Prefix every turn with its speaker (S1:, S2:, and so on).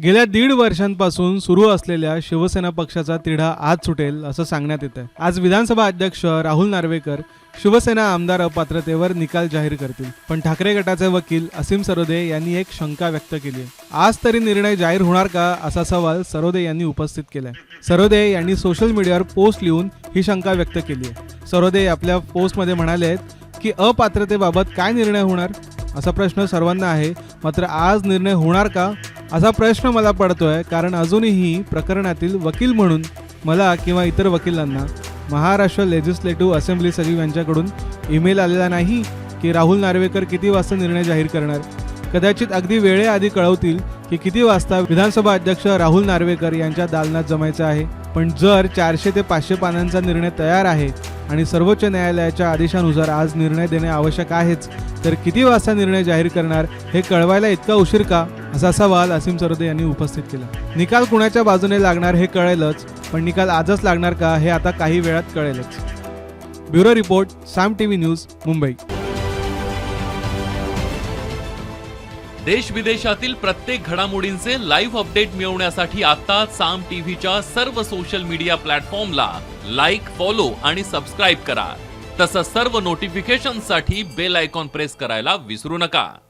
S1: गेल्या 1.5 वर्षांपासून सुरू असलेल्या शिवसेना पक्षाचा तिढा आज सुटेल असं सांगण्यात येत आहे। आज विधानसभा अध्यक्ष राहुल नार्वेकर शिवसेना आमदार अपात्रतेवर निकाल जाहीर करतील, पण ठाकरे गटाचे वकील असीम सरोदे यांनी एक शंका व्यक्त केली आहे। आज तरी निर्णय जाहीर होणार का असा सवाल सरोदे यांनी उपस्थित केलाय। सरोदे यांनी सोशल मीडियावर पोस्ट लिहून ही शंका व्यक्त केली आहे। सरोदे आपल्या पोस्टमध्ये म्हणाले की अपात्रतेबाबत काय निर्णय होणार असा प्रश्न सर्वांना आहे, मात्र आज निर्णय होणार का असा प्रश्न मला पडतोय, कारण अजूनही प्रकरणातील वकील म्हणून मला किंवा इतर वकिलांना महाराष्ट्र लेजिस्लेटिव्ह असेंब्ली सचिव यांच्याकडून ईमेल आलेला नाही की राहुल नार्वेकर किती वाजता निर्णय जाहीर करणार। कदाचित अगदी वेळेआधी कळवतील की किती वाजता विधानसभा अध्यक्ष राहुल नार्वेकर यांच्या दालनात जमायचं आहे। पण जर 400 ते 500 पानांचा निर्णय तयार आहे आणि सर्वोच्च न्यायालयाच्या आदेशानुसार आज निर्णय देणे आवश्यक आहेच, तर किती वाजता निर्णय जाहीर करणार हे कळवायला इतका उशीर का असा सवाल असीम सरोदे यांनी उपस्थित केला। निकाल कुणाच्या बाजूने लागणार हे कळेलच, पण निकाल आजच लागणार का हे आता काही वेळात कळेलच। ब्युरो रिपोर्ट, साम टीव्ही न्यूज, मुंबई।
S2: देश विदेशातील प्रत्येक घडामोडींचे लाईव्ह अपडेट मिळवण्यासाठी आता साम टीव्हीच्या सर्व सोशल मीडिया प्लॅटफॉर्मला लाईक, फॉलो आणि सबस्क्राईब करा। तसंच सर्व नोटिफिकेशनसाठी बेल आयकॉन प्रेस करायला विसरू नका।